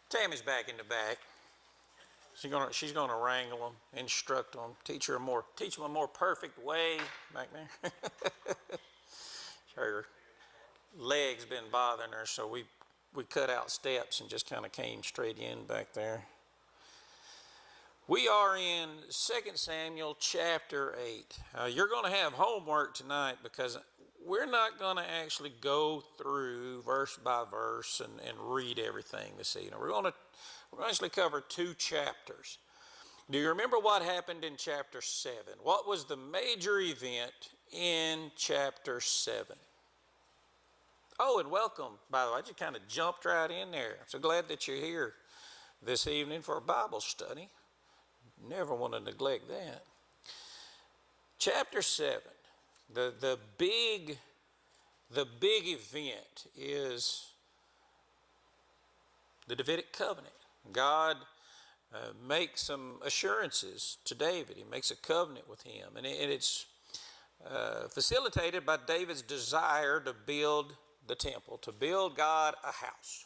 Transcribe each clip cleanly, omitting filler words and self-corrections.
Tammy's back in the back. She's gonna wrangle them, instruct them, teach them a more perfect way back there. Her legs been bothering her, so we cut out steps and just kind of came straight in back there. We are in 2 Samuel chapter 8. You're going to have homework tonight because we're not going to actually go through verse by verse and read everything this evening. We're going to actually cover 2 chapters. Do you remember what happened in chapter 7? What was the major event in chapter 7? Oh, and welcome, by the way. I just kind of jumped right in there. I'm so glad that you're here this evening for a Bible study. Never want to neglect that. Chapter 7, the big event is the Davidic covenant. God makes some assurances to David. He makes a covenant with him, and it's facilitated by David's desire to build the temple, to build God a house.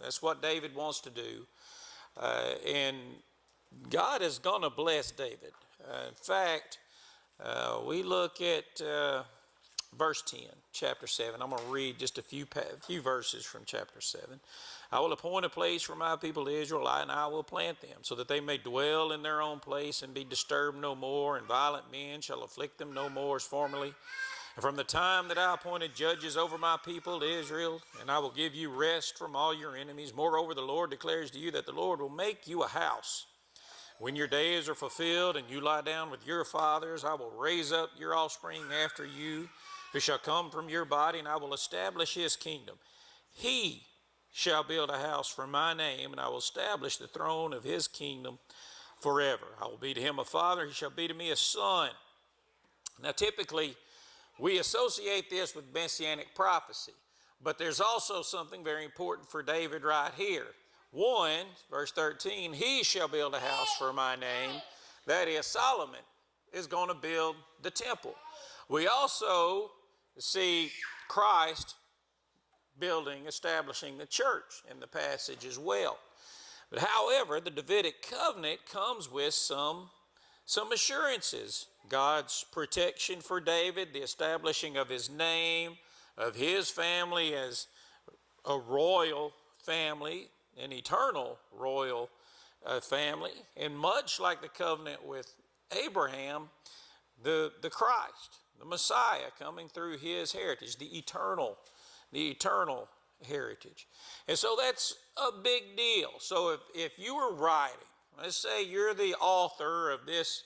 That's what David wants to do, and God is going to bless David. In fact, we look at verse 10, chapter 7. I'm going to read just a few verses from chapter 7. I will appoint a place for my people Israel, and I will plant them, so that they may dwell in their own place and be disturbed no more, and violent men shall afflict them no more as formerly. And from the time that I appointed judges over my people Israel, and I will give you rest from all your enemies. Moreover, the Lord declares to you that the Lord will make you a house. When your days are fulfilled and you lie down with your fathers, I will raise up your offspring after you, who shall come from your body, and I will establish his kingdom. He shall build a house for my name, and I will establish the throne of his kingdom forever. I will be to him a father, he shall be to me a son. Now, typically, we associate this with messianic prophecy, but there's also something very important for David right here. 1, verse 13, he shall build a house for my name. That is, Solomon is going to build the temple. We also see Christ establishing the church in the passage as well. But however, the Davidic covenant comes with some assurances. God's protection for David, the establishing of his name, of his family as a royal family, an eternal royal family, and much like the covenant with Abraham, the Christ, the Messiah coming through his heritage, the eternal heritage. And so that's a big deal. So if you were writing, let's say you're the author of this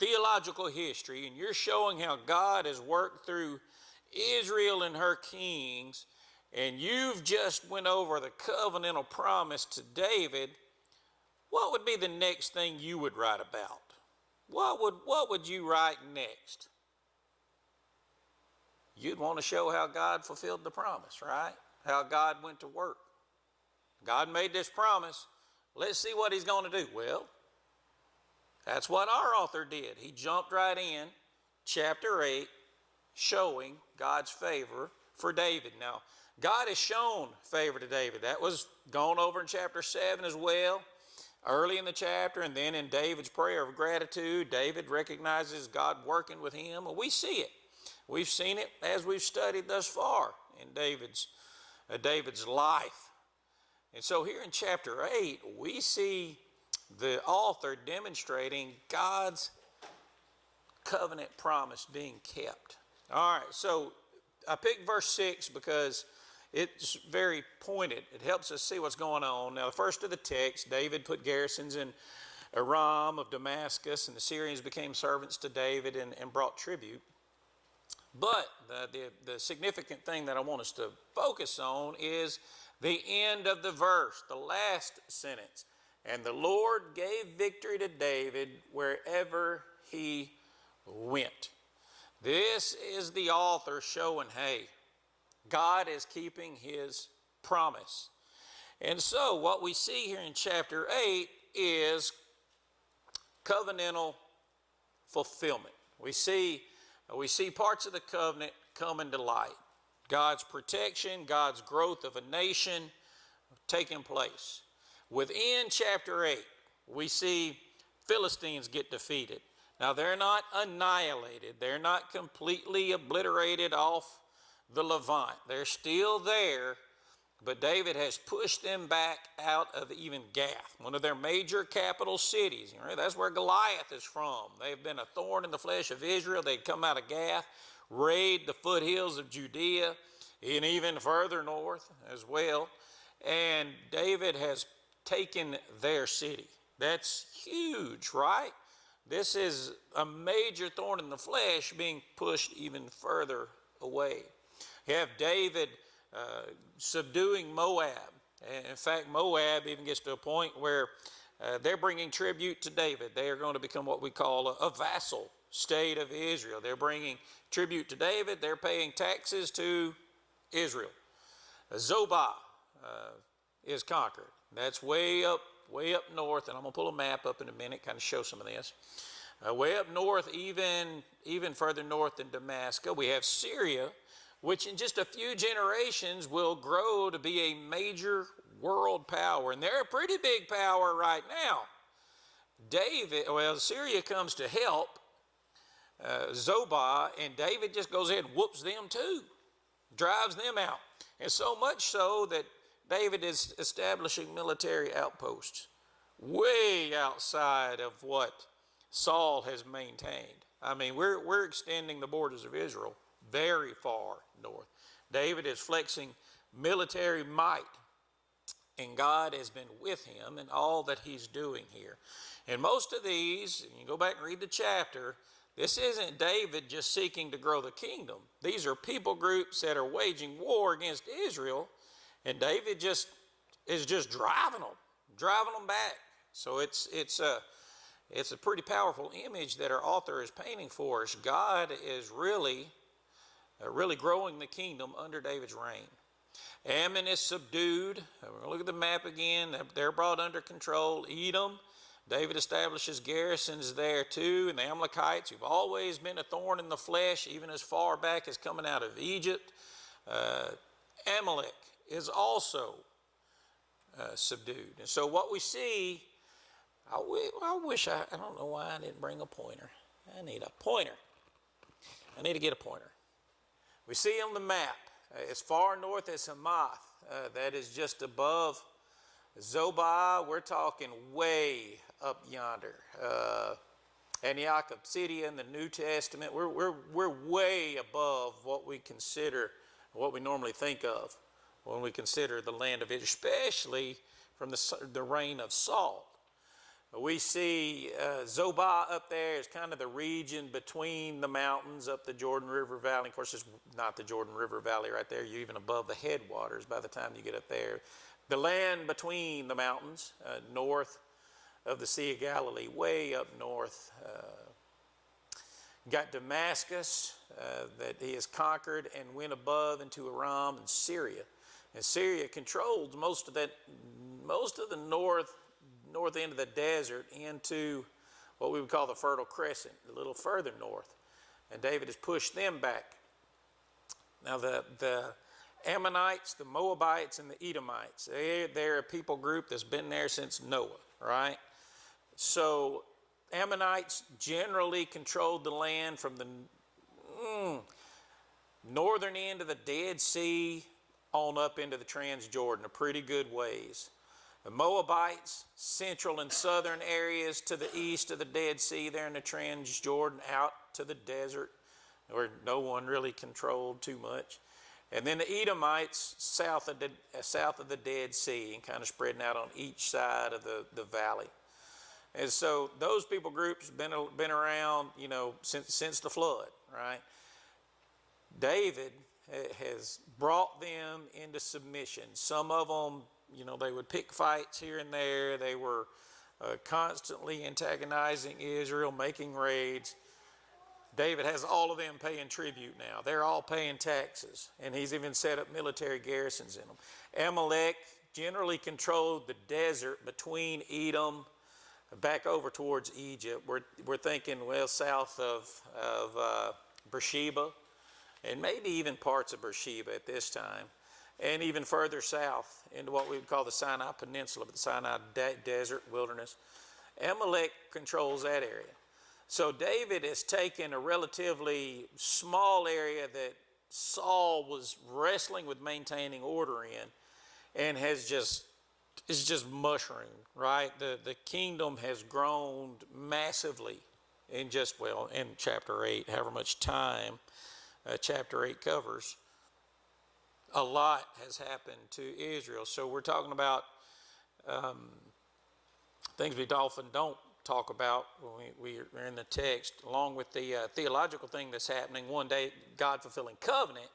theological history, and you're showing how God has worked through Israel and her kings, and you've just went over the covenantal promise to David, what would be the next thing you would write about? What would you write next? You'd want to show how God fulfilled the promise, right? How God went to work. God made this promise. Let's see what he's going to do. Well, that's what our author did. He jumped right in, chapter 8, showing God's favor for David. Now, God has shown favor to David. That was gone over in chapter 7 as well, early in the chapter, and then in David's prayer of gratitude, David recognizes God working with him. Well, we see it. We've seen it as we've studied thus far in David's life. And so here in chapter 8, we see the author demonstrating God's covenant promise being kept. All right, so I picked verse 6 because it's very pointed. It helps us see what's going on. Now, the first of the text, David put garrisons in Aram of Damascus, and the Syrians became servants to David and brought tribute. But the significant thing that I want us to focus on is the end of the verse, the last sentence. And the Lord gave victory to David wherever he went. This is the author showing, hey, God is keeping his promise. And so what we see here in chapter 8 is covenantal fulfillment. We see parts of the covenant coming to light. God's protection, God's growth of a nation taking place. Within chapter 8, we see Philistines get defeated. Now, they're not annihilated. They're not completely obliterated off the Levant. They're still there, but David has pushed them back out of even Gath, one of their major capital cities. You know, that's where Goliath is from. They've been a thorn in the flesh of Israel. They'd come out of Gath, raid the foothills of Judea, and even further north as well. And David has taken their city. That's huge, right? This is a major thorn in the flesh being pushed even further away. You have David subduing Moab. In fact, Moab even gets to a point where they're bringing tribute to David. They are going to become what we call a vassal state of Israel. They're bringing tribute to David. They're paying taxes to Israel. Zobah is conquered. That's way up north, and I'm going to pull a map up in a minute, kind of show some of this. Way up north, even further north than Damascus, we have Syria, which in just a few generations will grow to be a major world power. And they're a pretty big power right now. Syria comes to help Zobah, and David just goes ahead and whoops them too, drives them out. And so much so that David is establishing military outposts way outside of what Saul has maintained. I mean, we're extending the borders of Israel very far north. David is flexing military might, and God has been with him in all that he's doing here. And most of these, you go back and read the chapter, this isn't David just seeking to grow the kingdom. These are people groups that are waging war against Israel, and David is just driving them back. So it's a pretty powerful image that our author is painting for us. God is really growing the kingdom under David's reign. Ammon is subdued. We're going to look at the map again. They're brought under control. Edom, David establishes garrisons there too. And the Amalekites, who've always been a thorn in the flesh, even as far back as coming out of Egypt. Amalek is also subdued. And so what we see, I don't know why I didn't bring a pointer. I need a pointer. I need to get a pointer. We see on the map, as far north as Hamath, that is just above Zobah. We're talking way up yonder. Antioch of Pisidia in the New Testament, we're way above what we consider, what we normally think of when we consider the land of Israel, especially from the reign of Saul. We see Zobah up there is kind of the region between the mountains up the Jordan River Valley. Of course, it's not the Jordan River Valley right there. You're even above the headwaters by the time you get up there. The land between the mountains, north of the Sea of Galilee, way up north. Got Damascus that he has conquered and went above into Aram and Syria. And Syria controlled most of the north end of the desert into what we would call the Fertile Crescent, a little further north. And David has pushed them back. Now the Ammonites, the Moabites, and the Edomites, they're a people group that's been there since Noah, right? So Ammonites generally controlled the land from the northern end of the Dead Sea on up into the Transjordan, a pretty good ways. The Moabites, central and southern areas to the east of the Dead Sea, there in the Transjordan, out to the desert, where no one really controlled too much. And then the Edomites, south of the Dead Sea, and kind of spreading out on each side of the valley. And so those people groups been around, since the flood, right? David has brought them into submission. Some of them, they would pick fights here and there. They were constantly antagonizing Israel, making raids. David has all of them paying tribute now. They're all paying taxes, and he's even set up military garrisons in them. Amalek generally controlled the desert between Edom back over towards Egypt. We're thinking, south of Beersheba, and maybe even parts of Beersheba at this time. and even further south into what we would call the Sinai Peninsula, but the Sinai Desert wilderness. Amalek controls that area. So David has taken a relatively small area that Saul was wrestling with maintaining order in, and is just mushroomed, right? The kingdom has grown massively in in chapter 8, however much time chapter 8 covers. A lot has happened to Israel. So we're talking about things we often don't talk about when we are in the text, along with the theological thing that's happening. One day, God fulfilling covenant,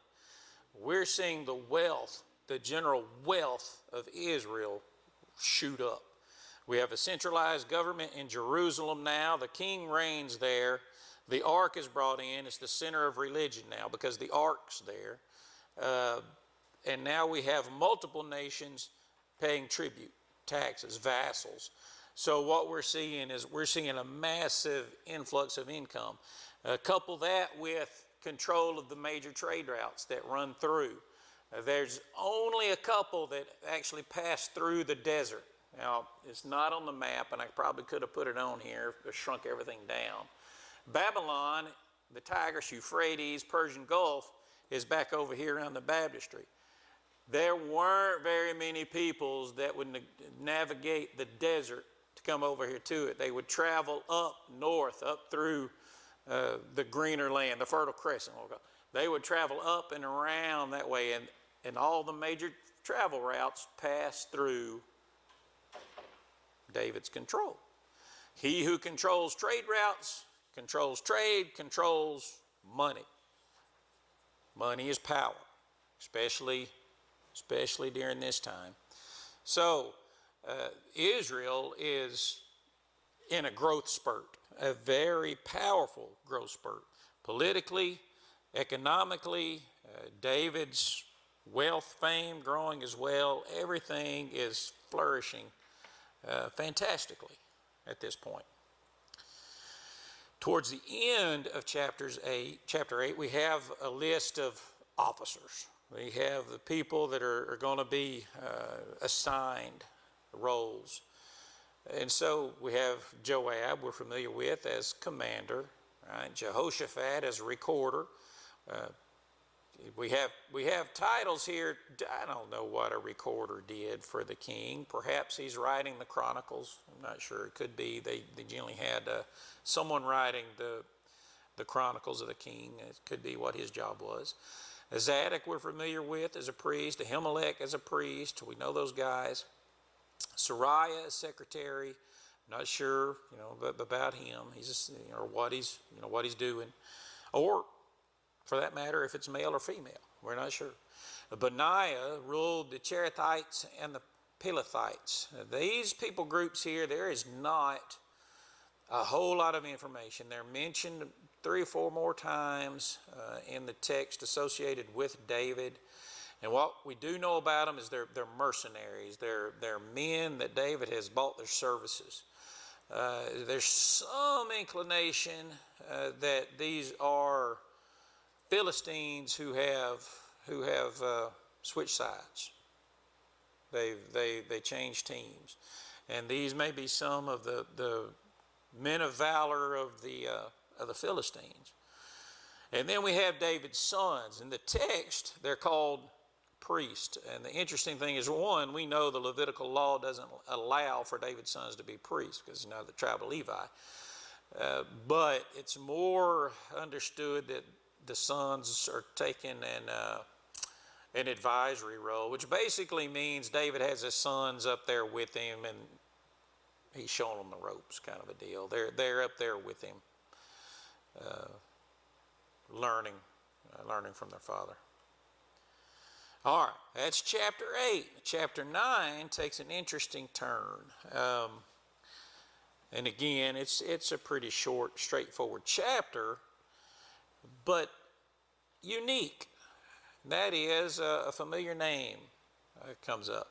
we're seeing the wealth, the general wealth of Israel shoot up. We have a centralized government in Jerusalem now. The king reigns there. The ark is brought in. It's the center of religion now because the ark's there. And now we have multiple nations paying tribute, taxes, vassals. So what we're seeing is a massive influx of income. Couple that with control of the major trade routes that run through. There's only a couple that actually pass through the desert. Now, it's not on the map, and I probably could have put it on here if I shrunk everything down. Babylon, the Tigris, Euphrates, Persian Gulf, is back over here around the baptistry. There weren't very many peoples that would navigate the desert to come over here to it. They would travel up north, up through the greener land, the Fertile Crescent. They would travel up and around that way, and all the major travel routes pass through David's control. He who controls trade routes, controls trade, controls money. Money is power, especially during this time. So Israel is in a growth spurt, a very powerful growth spurt. Politically, economically, David's wealth, fame growing as well. Everything is flourishing fantastically at this point. Towards the end of chapter 8, we have a list of officers. We have the people that are going to be assigned roles. And so we have Joab, we're familiar with, as commander, right? Jehoshaphat as recorder. We have titles here. I don't know what a recorder did for the king. Perhaps he's writing the Chronicles. I'm not sure. It could be. They generally had someone writing the Chronicles of the king. It could be what his job was. Zadok we're familiar with as a priest. Ahimelech as a priest. We know those guys. Sariah as secretary. Not sure, about him. He's just, or what he's doing, or for that matter, if it's male or female. We're not sure. Benaiah ruled the Cherethites and the Pelethites. These people groups here, there is not a whole lot of information. They're mentioned 3 or 4 more times in the text associated with David. And what we do know about them is they're mercenaries. They're men that David has bought their services. There's some inclination that these are Philistines who have switched sides. They changed teams, and these may be some of the men of valor of the Philistines. And then we have David's sons. In the text, they're called priests. And the interesting thing is, one, we know the Levitical law doesn't allow for David's sons to be priests because the tribe of Levi. But it's more understood that the sons are taking an advisory role, which basically means David has his sons up there with him, and he's showing them the ropes, kind of a deal. They're up there with him, learning from their father. All right, that's chapter 8. Chapter 9 takes an interesting turn. And again, it's a pretty short, straightforward chapter, but unique. That is a familiar name comes up.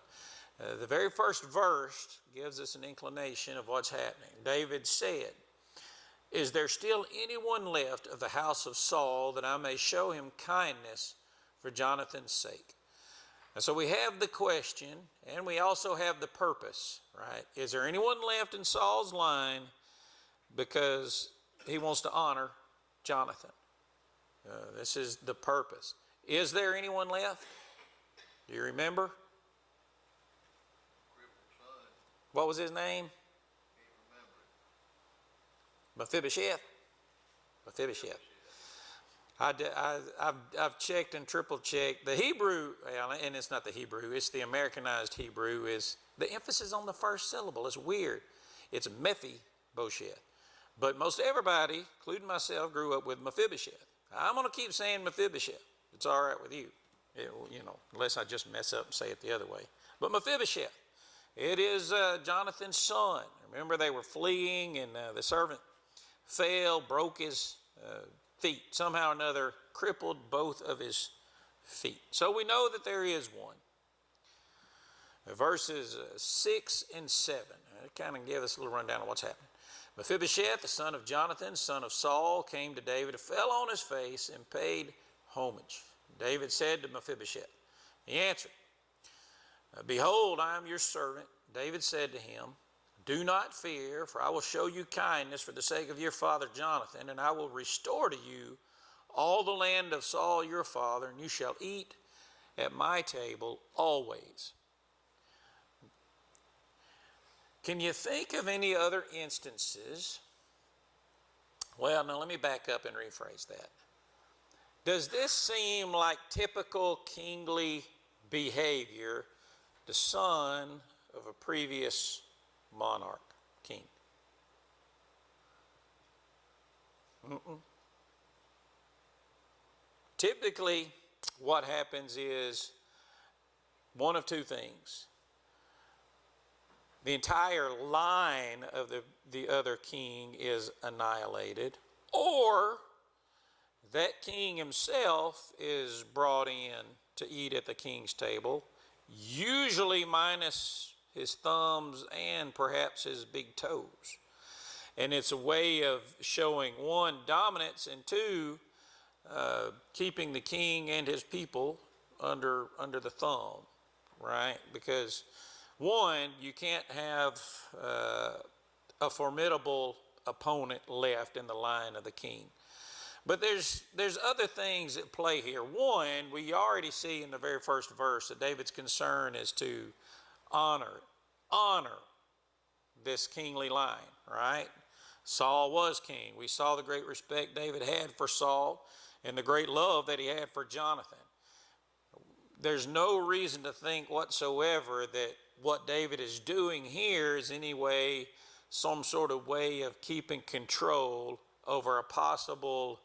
The very first verse gives us an inclination of what's happening. David said, "Is there still anyone left of the house of Saul that I may show him kindness for Jonathan's sake?" And so we have the question, and we also have the purpose, right? Is there anyone left in Saul's line because he wants to honor Jonathan? This is the purpose. Is there anyone left? Do you remember? What was his name? Mephibosheth. Mephibosheth. I've checked and triple checked. The Hebrew, and it's not the Hebrew, it's the Americanized Hebrew, is the emphasis on the first syllable. It's weird. It's Mephibosheth. But most everybody, including myself, grew up with Mephibosheth. I'm going to keep saying Mephibosheth. It's all right with you, unless I just mess up and say it the other way. But Mephibosheth, it is Jonathan's son. Remember, they were fleeing, and the servant fell, broke his feet, somehow or another crippled both of his feet. So we know that there is one. Verses 6 and 7 kind of give us a little rundown of what's happening. Mephibosheth, the son of Jonathan, son of Saul, came to David, fell on his face, and paid homage. David said to Mephibosheth, he answered, behold, I am your servant. David said to him, do not fear, for I will show you kindness for the sake of your father Jonathan, and I will restore to you all the land of Saul your father, and you shall eat at my table always. Can you think of any other instances? Well, now let me back up and rephrase that. Does this seem like typical kingly behavior, the son of a previous monarch, king? Typically, what happens is one of two things. The entire line of the other king is annihilated, or that king himself is brought in to eat at the king's table, usually minus his thumbs and perhaps his big toes. And it's a way of showing, one, dominance, and two, keeping the king and his people under the thumb, right? Because one, you can't have a formidable opponent left in the line of the king. But there's other things at play here. One, we already see in the very first verse that David's concern is to honor this kingly line, right? Saul was king. We saw the great respect David had for Saul and the great love that he had for Jonathan. There's no reason to think whatsoever that what David is doing here is any way, some sort of way of keeping control over a possible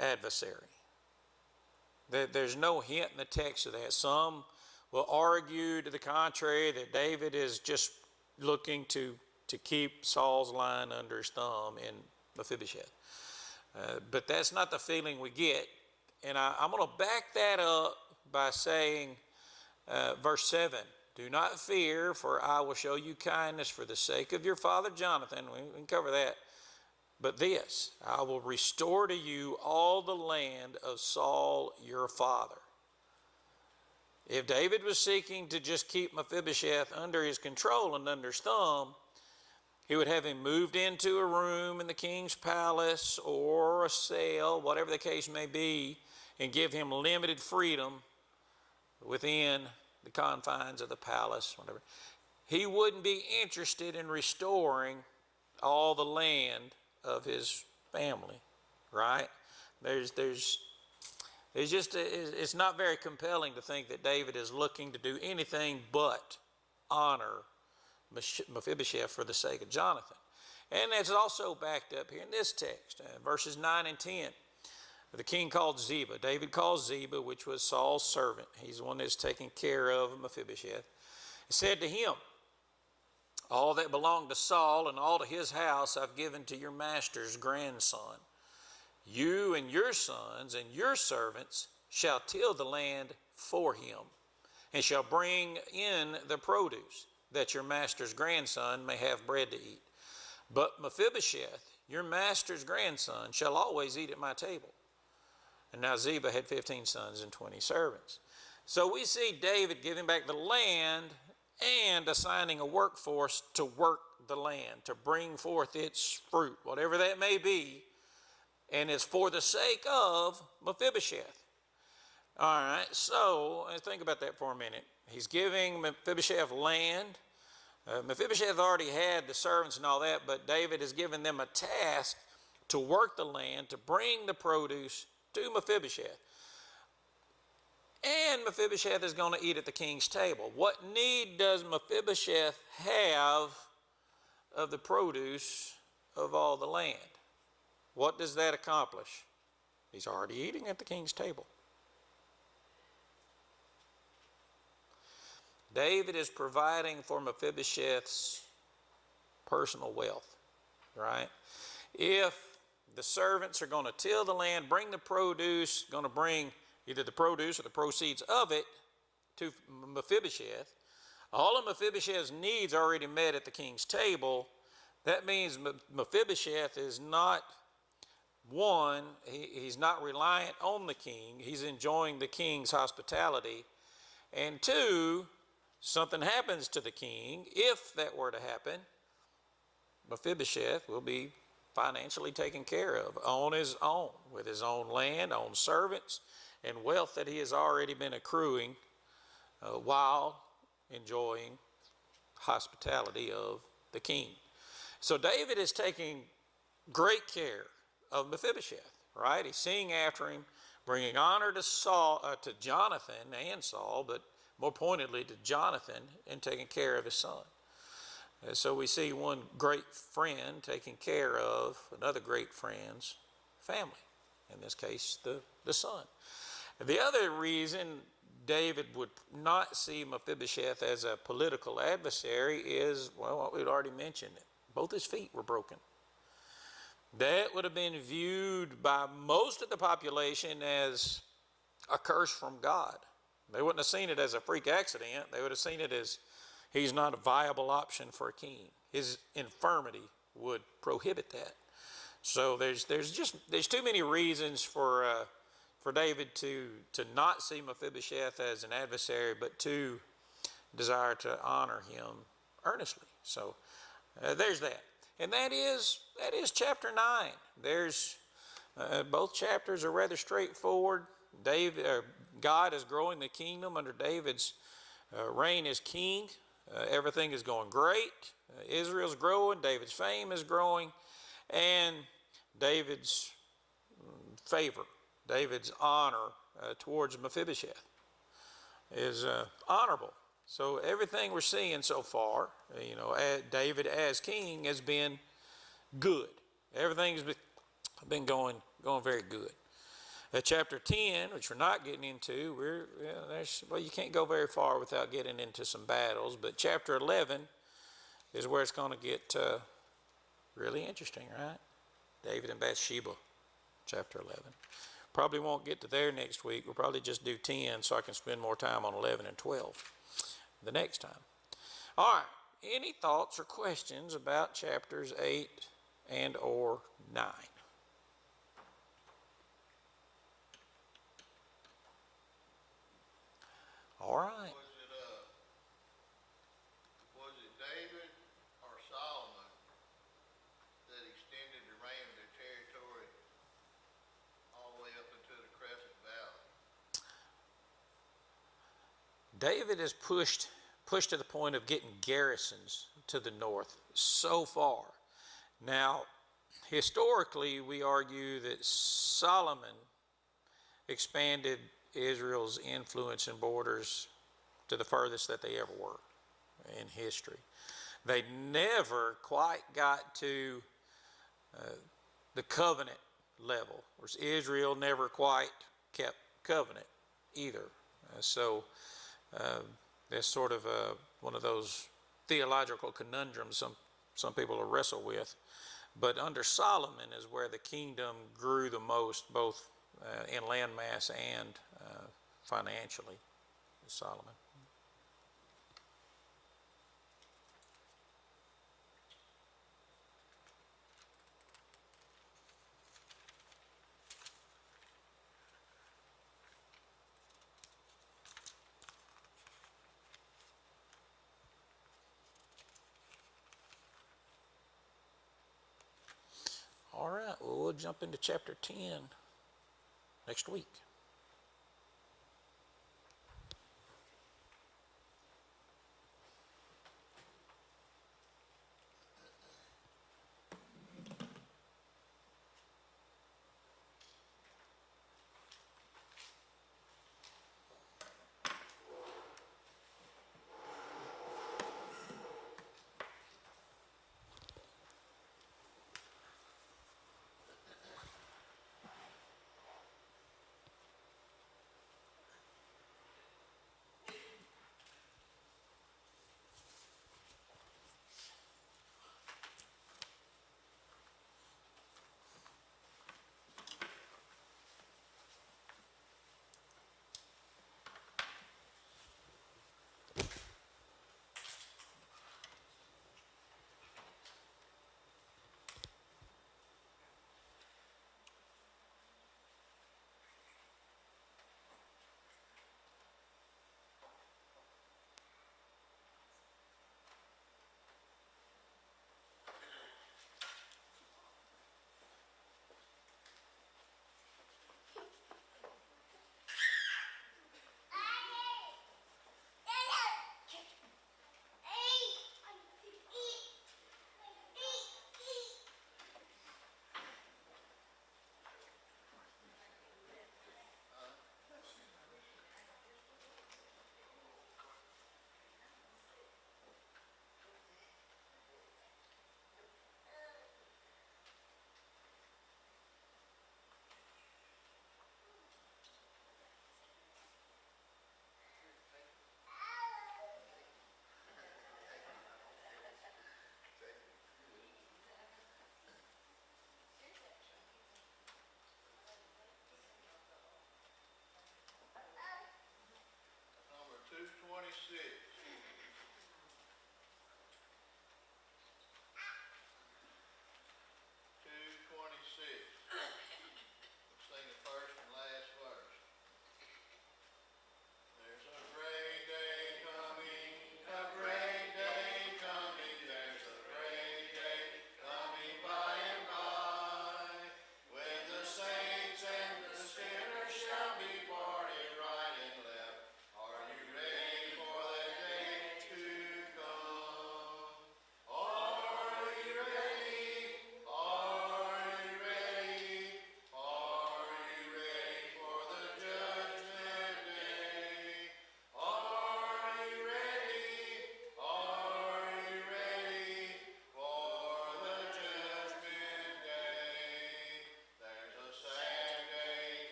adversary. There's no hint in the text of that. Some will argue to the contrary, that David is just looking to keep Saul's line under his thumb in Mephibosheth. But that's not the feeling we get. And I'm going to back that up by saying, verse 7, do not fear, for I will show you kindness for the sake of your father Jonathan. We can cover that. But this, I will restore to you all the land of Saul your father. If David was seeking to just keep Mephibosheth under his control and under his thumb, he would have him moved into a room in the king's palace or a cell, whatever the case may be, and give him limited freedom within the confines of the palace, whatever. He wouldn't be interested in restoring all the land of his family, right? It's not very compelling to think that David is looking to do anything but honor Mephibosheth for the sake of Jonathan. And it's also backed up here in this text, verses 9 and 10. The king called Ziba. David called Ziba, which was Saul's servant. He's the one that's taking care of Mephibosheth. He said to him, all that belonged to Saul and all to his house I've given to your master's grandson. You and your sons and your servants shall till the land for him, and shall bring in the produce, that your master's grandson may have bread to eat. But Mephibosheth, your master's grandson, shall always eat at my table. And now Ziba had 15 sons and 20 servants. So we see David giving back the land and assigning a workforce to work the land, to bring forth its fruit, whatever that may be, and it's for the sake of Mephibosheth. All right, so think about that for a minute. He's giving Mephibosheth land. Mephibosheth already had the servants and all that, but David has given them a task to work the land, to bring the produce to Mephibosheth. And Mephibosheth is going to eat at the king's table. What need does Mephibosheth have of the produce of all the land? What does that accomplish? He's already eating at the king's table. David is providing for Mephibosheth's personal wealth, right? If the servants are going to till the land, bring the produce, going to bring either the produce or the proceeds of it to Mephibosheth, all of Mephibosheth's needs are already met at the king's table. That means Mephibosheth is not, one, he's not reliant on the king. He's enjoying the king's hospitality. And two, something happens to the king, if that were to happen, Mephibosheth will be financially taken care of on his own, with his own land, own servants, and wealth that he has already been accruing while enjoying hospitality of the king. So David is taking great care of Mephibosheth, right? He's seeing after him, bringing honor to to Jonathan and Saul, but more pointedly to Jonathan, and taking care of his son. So we see one great friend taking care of another great friend's family, in this case, the son. The other reason David would not see Mephibosheth as a political adversary is, well, what we'd already mentioned. Both his feet were broken. That would have been viewed by most of the population as a curse from God. They wouldn't have seen it as a freak accident. They would have seen it as he's not a viable option for a king. His infirmity would prohibit that. So there's too many reasons for David to not see Mephibosheth as an adversary, but to desire to honor him earnestly. So there's that, and that is chapter 9. There's both chapters are rather straightforward. God is growing the kingdom under David's reign as king. Everything is going great. Israel's growing. David's fame is growing, and David's favor, David's honor towards Mephibosheth is honorable. So everything we're seeing so far, David as king has been good. Everything's been going very good. Chapter 10, which we're not getting into, you can't go very far without getting into some battles. But chapter 11 is where it's going to get really interesting, right? David and Bathsheba, chapter 11. Probably won't get to there next week. We'll probably just do 10 so I can spend more time on 11 and 12 the next time. All right, any thoughts or questions about chapters 8 and or 9? All right. Was it David or Solomon that extended the reign of their territory all the way up into the Crescent Valley? David is pushed to the point of getting garrisons to the north so far. Now, historically, we argue that Solomon expanded Israel's influence and borders to the furthest that they ever were in history. They never quite got to the covenant level. Whereas Israel never quite kept covenant either. So that's sort of one of those theological conundrums some people will wrestle with. But under Solomon is where the kingdom grew the most, both in landmass and financially. Solomon. jump into chapter 10 next week.